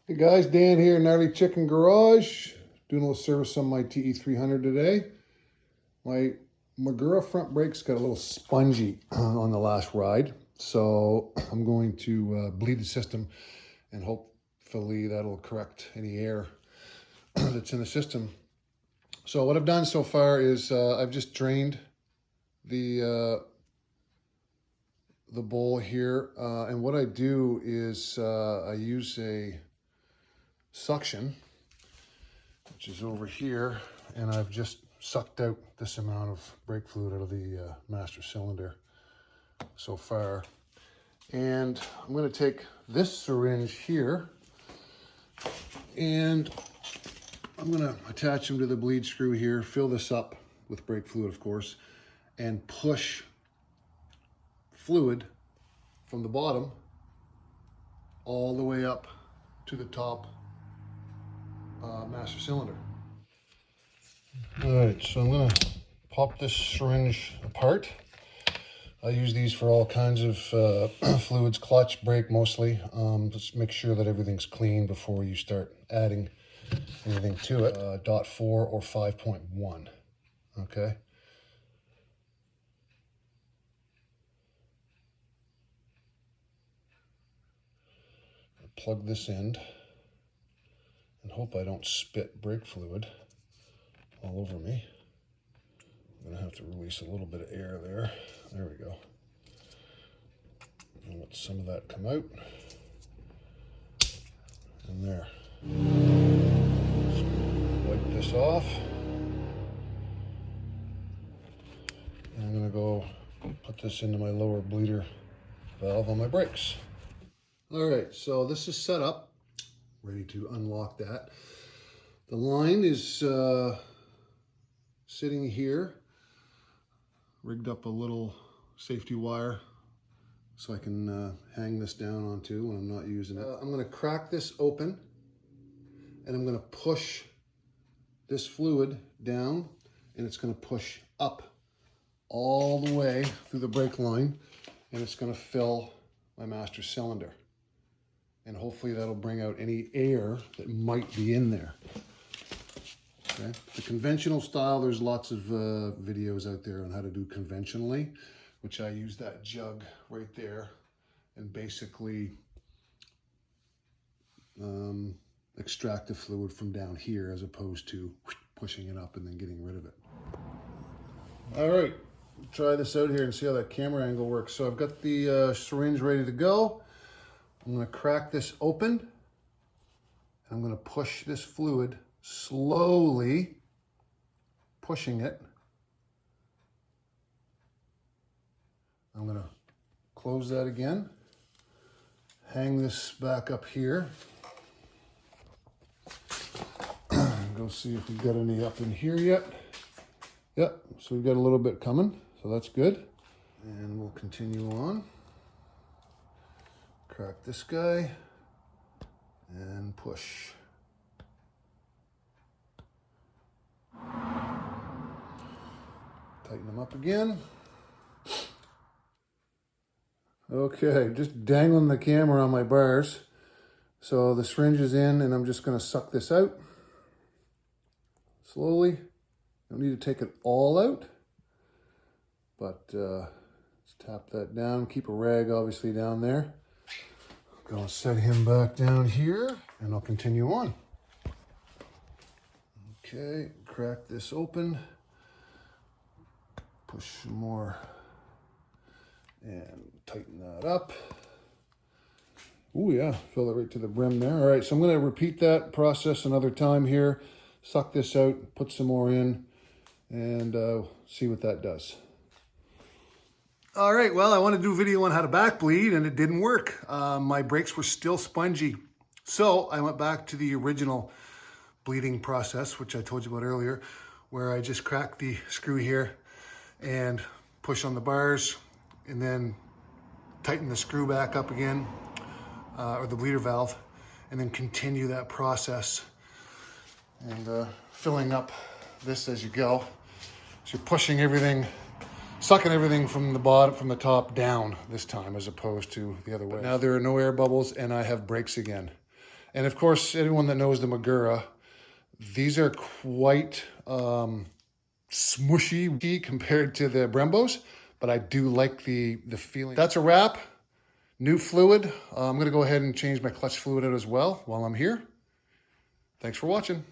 Hey guys, Dan here, Gnarly Chicken Garage. Doing a little service on my TE300 today. My Magura front brakes got a little spongy on the last ride. So I'm going to bleed the system and hopefully that'll correct any air that's in the system. So what I've done so far is I've just drained the bowl here. And what I do is I use a suction, which is over here, and I've just sucked out this amount of brake fluid out of the master cylinder so far. And I'm going to take this syringe here and I'm going to attach them to the bleed screw here, fill this up with brake fluid, of course, and push fluid from the bottom all the way up to the top master cylinder. All right, so I'm gonna pop this syringe apart. I use these for all kinds of fluids, clutch, brake mostly. Just make sure that everything's clean before you start adding anything to it. .4 or 5.1, okay? Plug this end and hope I don't spit brake fluid all over me. I'm gonna have to release a little bit of air there. There we go. And let some of that come out. And there. Just wipe this off. And I'm gonna go put this into my lower bleeder valve on my brakes. All right, so this is set up, ready to unlock that. The line is sitting here, rigged up a little safety wire so I can hang this down onto when I'm not using it. I'm gonna crack this open and I'm gonna push this fluid down and it's gonna push up all the way through the brake line and it's gonna fill my master cylinder. And hopefully that'll bring out any air that might be in there. Okay. The conventional style, there's lots of videos out there on how to do conventionally, which I use that jug right there and basically extract the fluid from down here as opposed to pushing it up and then getting rid of it. All right, try this out here and see how that camera angle works. So I've got the syringe ready to go. I'm going to crack this open and I'm going to push this fluid slowly, pushing it. I'm going to close that again, hang this back up here, go see if we've got any up in here yet. Yep, so we've got a little bit coming, so that's good. And we'll continue on. Crack this guy and push. Tighten them up again. Okay, just dangling the camera on my bars. So the syringe is in and I'm just going to suck this out slowly. Don't need to take it all out, but let's tap that down. Keep a rag obviously down there. Gonna set him back down here and I'll continue on. Okay, crack this open. Push some more and tighten that up. Oh yeah, fill it right to the brim there. All right, so I'm gonna repeat that process another time here. Suck this out, put some more in, and see what that does. All right, well, I want to do a video on how to back bleed and it didn't work. My brakes were still spongy. So I went back to the original bleeding process, which I told you about earlier, where I just crack the screw here and push on the bars and then tighten the screw back up again, or the bleeder valve, and then continue that process and filling up this as you go. So you're pushing everything, sucking everything from the bottom, from the top down this time, as opposed to the other way. But now there are no air bubbles and I have brakes again. And of course, anyone that knows the Magura, these are quite smushy compared to the Brembos, but I do like the feeling. That's a wrap. New fluid. I'm going to go ahead and change my clutch fluid out as well while I'm here. Thanks for watching.